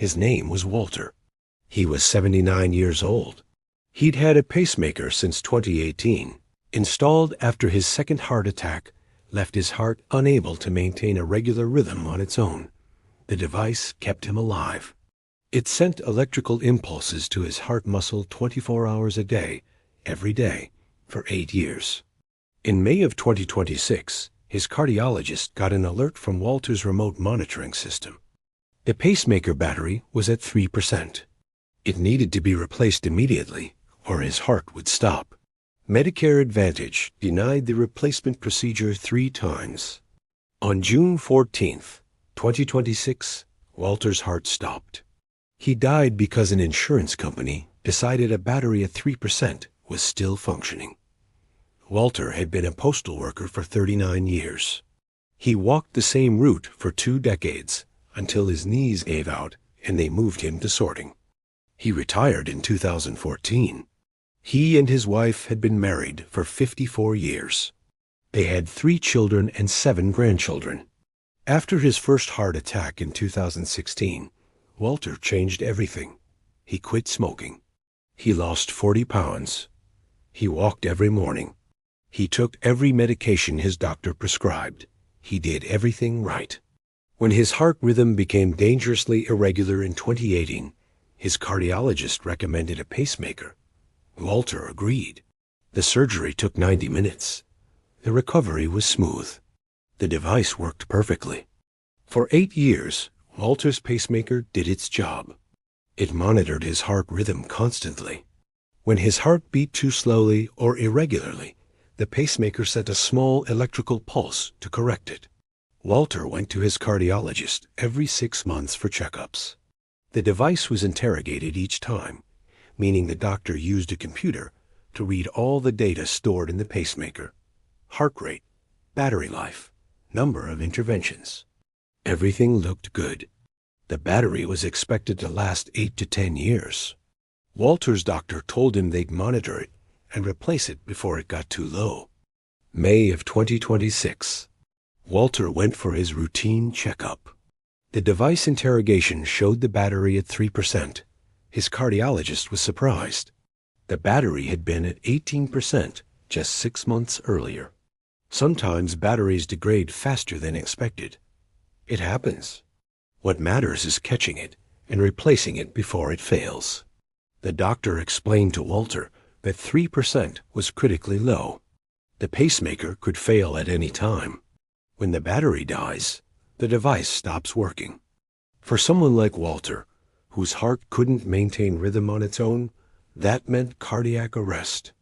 His name was Walter. He was 79 years old. He'd had a pacemaker since 2018, installed after his second heart attack left his heart unable to maintain a regular rhythm on its own. The device kept him alive. It sent electrical impulses to his heart muscle 24 hours a day, every day, for 8 years. In May of 2026, his cardiologist got an alert from Walter's remote monitoring system. The pacemaker battery was at 3%. It needed to be replaced immediately, or his heart would stop. Medicare Advantage denied the replacement procedure 3 times. On June 14, 2026, Walter's heart stopped. He died because an insurance company decided a battery at 3% was still functioning. Walter had been a postal worker for 39 years. He walked the same route for 2 decades until his knees gave out and they moved him to sorting. He retired in 2014. He and his wife had been married for 54 years. They had 3 children and 7 grandchildren. After his first heart attack in 2016, Walter changed everything. He quit smoking. He lost 40 pounds. He walked every morning. He took every medication his doctor prescribed. He did everything right. When his heart rhythm became dangerously irregular in 2018, his cardiologist recommended a pacemaker. Walter agreed. The surgery took 90 minutes. The recovery was smooth. The device worked perfectly. For 8 years, Walter's pacemaker did its job. It monitored his heart rhythm constantly. When his heart beat too slowly or irregularly, the pacemaker sent a small electrical pulse to correct it. Walter went to his cardiologist every 6 months for checkups. The device was interrogated each time, meaning the doctor used a computer to read all the data stored in the pacemaker: heart rate, battery life, number of interventions. Everything looked good. The battery was expected to last 8 to 10 years. Walter's doctor told him they'd monitor it and replace it before it got too low. May of 2026. Walter went for his routine checkup. The device interrogation showed the battery at 3%. His cardiologist was surprised. The battery had been at 18% just 6 months earlier. Sometimes batteries degrade faster than expected. It happens. What matters is catching it and replacing it before it fails. The doctor explained to Walter that 3% was critically low. The pacemaker could fail at any time. When the battery dies, the device stops working. For someone like Walter, whose heart couldn't maintain rhythm on its own, that meant cardiac arrest.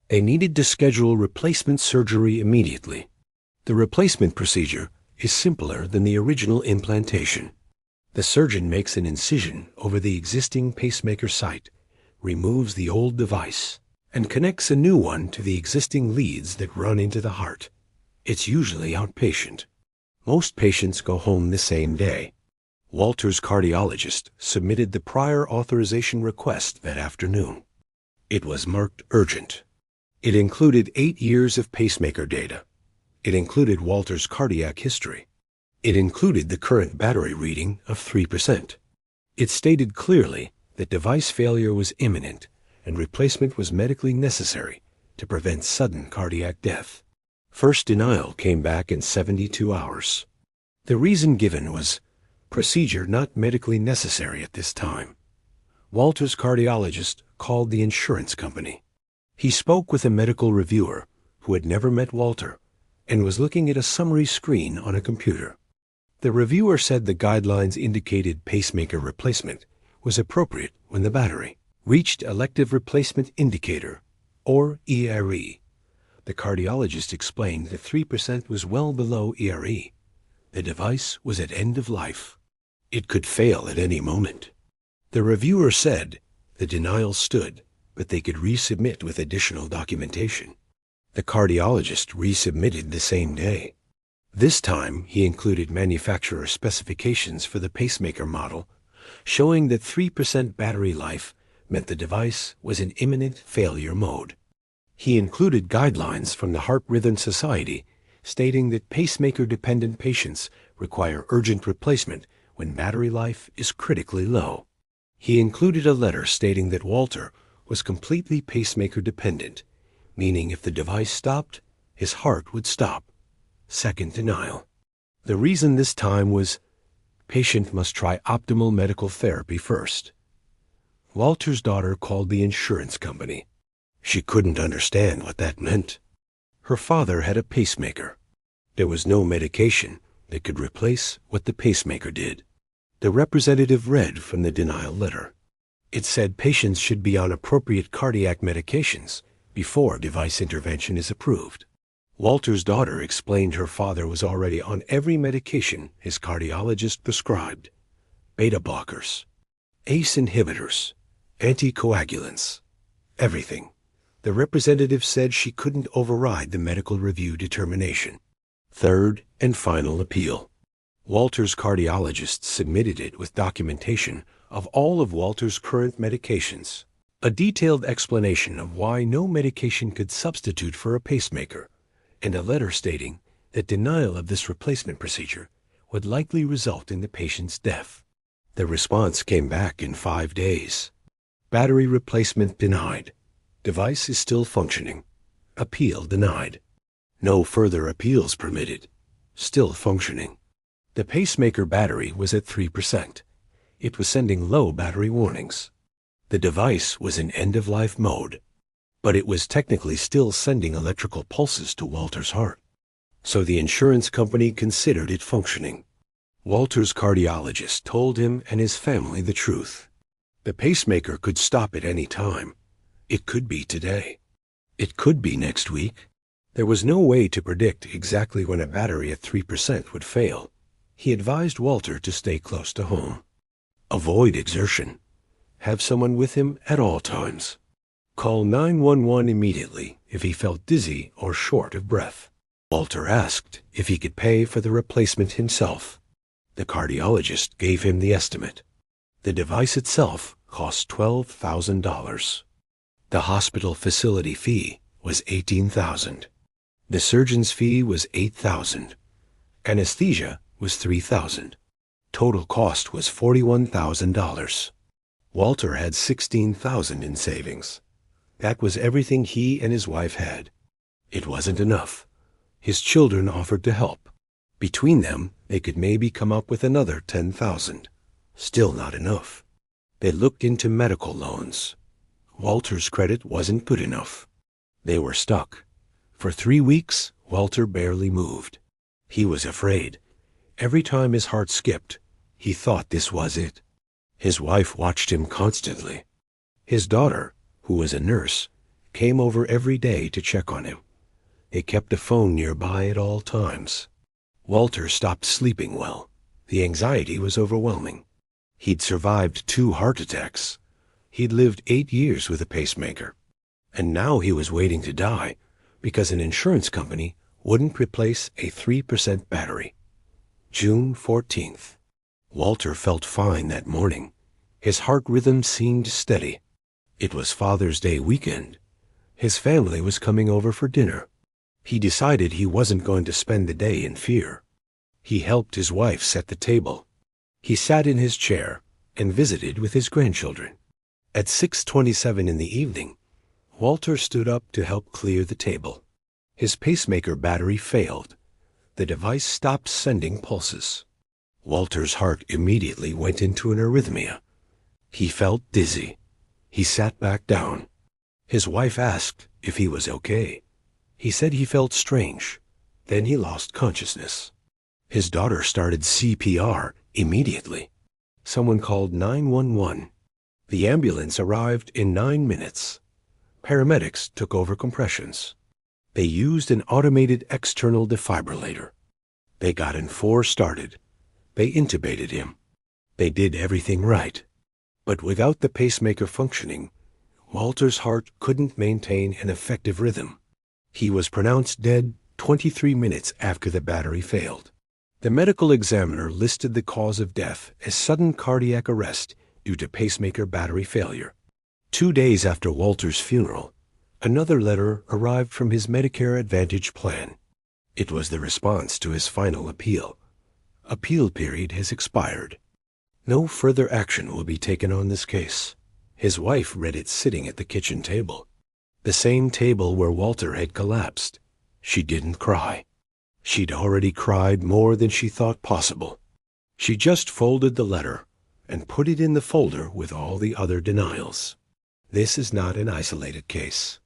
They needed to schedule replacement surgery immediately. The replacement procedure is simpler than the original implantation. The surgeon makes an incision over the existing pacemaker site, removes the old device, and connects a new one to the existing leads that run into the heart. It's usually outpatient. Most patients go home the same day. Walter's cardiologist submitted the prior authorization request that afternoon. It was marked urgent. It included 8 years of pacemaker data. It included Walter's cardiac history. It included the current battery reading of 3%. It stated clearly that device failure was imminent and replacement was medically necessary to prevent sudden cardiac death. First denial came back in 72 hours. The reason given was procedure not medically necessary at this time. Walter's cardiologist called the insurance company. He spoke with a medical reviewer who had never met Walter and was looking at a summary screen on a computer. The reviewer said the guidelines indicated pacemaker replacement was appropriate when the battery reached elective replacement indicator, or ERE. The cardiologist explained that 3% was well below ERE. The device was at end of life. It could fail at any moment. The reviewer said the denial stood, but they could resubmit with additional documentation. The cardiologist resubmitted the same day. This time, he included manufacturer specifications for the pacemaker model, showing that 3% battery life meant the device was in imminent failure mode. He included guidelines from the Heart Rhythm Society stating that pacemaker-dependent patients require urgent replacement when battery life is critically low. He included a letter stating that Walter was completely pacemaker dependent, meaning if the device stopped, his heart would stop. Second denial. The reason this time was, patient must try optimal medical therapy first. Walter's daughter called the insurance company. She couldn't understand what that meant. Her father had a pacemaker. There was no medication that could replace what the pacemaker did. The representative read from the denial letter. It said patients should be on appropriate cardiac medications before device intervention is approved. Walter's daughter explained her father was already on every medication his cardiologist prescribed: beta blockers, ACE inhibitors, anticoagulants, everything. The representative said she couldn't override the medical review determination. Third and final appeal. Walter's cardiologist submitted it with documentation of all of Walter's current medications, a detailed explanation of why no medication could substitute for a pacemaker, and a letter stating that denial of this replacement procedure would likely result in the patient's death. The response came back in 5 days. Battery replacement denied. Device is still functioning. Appeal denied. No further appeals permitted. Still functioning. The pacemaker battery was at 3%. It was sending low battery warnings. The device was in end-of-life mode, but it was technically still sending electrical pulses to Walter's heart. So the insurance company considered it functioning. Walter's cardiologist told him and his family the truth. The pacemaker could stop at any time. It could be today. It could be next week. There was no way to predict exactly when a battery at 3% would fail. He advised Walter to stay close to home. Avoid exertion. Have someone with him at all times. Call 911 immediately if he felt dizzy or short of breath. Walter asked if he could pay for the replacement himself. The cardiologist gave him the estimate. The device itself cost $12,000. The hospital facility fee was $18,000. The surgeon's fee was $8,000. Anesthesia was $3,000. Total cost was $41,000. Walter had $16,000 in savings. That was everything he and his wife had. It wasn't enough. His children offered to help. Between them, they could maybe come up with another $10,000. Still not enough. They looked into medical loans. Walter's credit wasn't good enough. They were stuck. For 3 weeks, Walter barely moved. He was afraid. Every time his heart skipped, he thought this was it. His wife watched him constantly. His daughter, who was a nurse, came over every day to check on him. They kept a phone nearby at all times. Walter stopped sleeping well. The anxiety was overwhelming. He'd survived 2 heart attacks. He'd lived 8 years with a pacemaker. And now he was waiting to die because an insurance company wouldn't replace a 3% battery. June 14th. Walter felt fine that morning. His heart rhythm seemed steady. It was Father's Day weekend. His family was coming over for dinner. He decided he wasn't going to spend the day in fear. He helped his wife set the table. He sat in his chair and visited with his grandchildren. At 6:27 in the evening, Walter stood up to help clear the table. His pacemaker battery failed. The device stopped sending pulses. Walter's heart immediately went into an arrhythmia. He felt dizzy. He sat back down. His wife asked if he was okay. He said he felt strange. Then he lost consciousness. His daughter started CPR immediately. Someone called 911. The ambulance arrived in 9 minutes. Paramedics took over compressions. They used an automated external defibrillator. They got IN4 started. They intubated him. They did everything right. But without the pacemaker functioning, Walter's heart couldn't maintain an effective rhythm. He was pronounced dead 23 minutes after the battery failed. The medical examiner listed the cause of death as sudden cardiac arrest due to pacemaker battery failure. 2 days after Walter's funeral, another letter arrived from his Medicare Advantage plan. It was the response to his final appeal. Appeal period has expired. No further action will be taken on this case. His wife read it sitting at the kitchen table, the same table where Walter had collapsed. She didn't cry. She'd already cried more than she thought possible. She just folded the letter and put it in the folder with all the other denials. This is not an isolated case.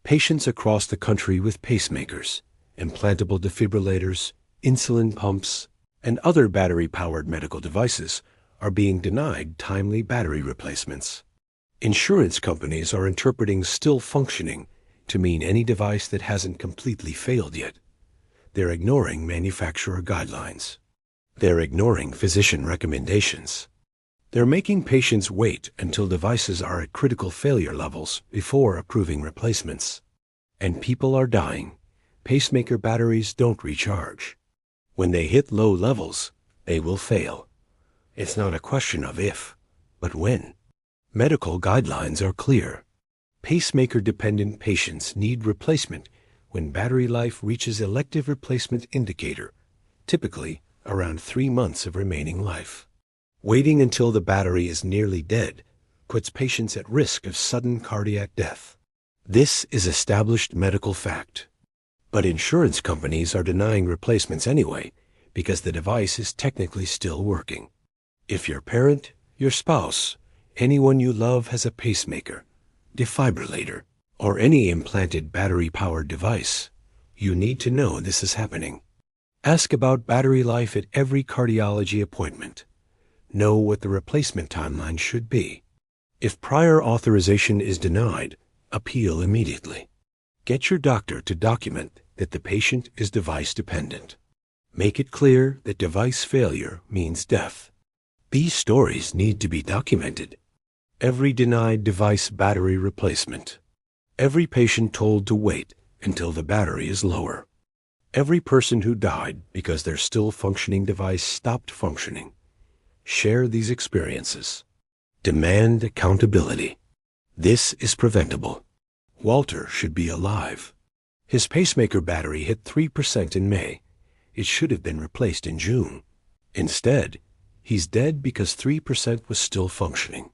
Patients across the country with pacemakers, implantable defibrillators, insulin pumps, and other battery-powered medical devices are being denied timely battery replacements. Insurance companies are interpreting still functioning to mean any device that hasn't completely failed yet. They're ignoring manufacturer guidelines. They're ignoring physician recommendations. They're making patients wait until devices are at critical failure levels before approving replacements. And people are dying. Pacemaker batteries don't recharge. When they hit low levels, they will fail. It's not a question of if, but when. Medical guidelines are clear. Pacemaker-dependent patients need replacement when battery life reaches elective replacement indicator, typically around 3 months of remaining life. Waiting until the battery is nearly dead puts patients at risk of sudden cardiac death. This is established medical fact. But insurance companies are denying replacements anyway because the device is technically still working. If your parent, your spouse, anyone you love has a pacemaker, defibrillator, or any implanted battery-powered device, you need to know this is happening. Ask about battery life at every cardiology appointment. Know what the replacement timeline should be. If prior authorization is denied, appeal immediately. Get your doctor to document that the patient is device dependent. Make it clear that device failure means death. These stories need to be documented. Every denied device battery replacement. Every patient told to wait until the battery is lower. Every person who died because their still functioning device stopped functioning. Share these experiences. Demand accountability. This is preventable. Walter should be alive. His pacemaker battery hit 3% in May. It should have been replaced in June. Instead, he's dead because 3% was still functioning.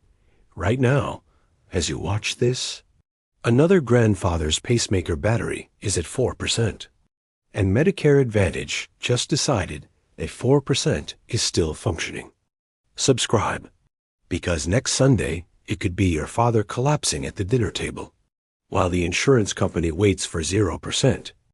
Right now, as you watch this, another grandfather's pacemaker battery is at 4%. And Medicare Advantage just decided that 4% is still functioning. Subscribe, because next Sunday it could be your father collapsing at the dinner table, while the insurance company waits for 0%.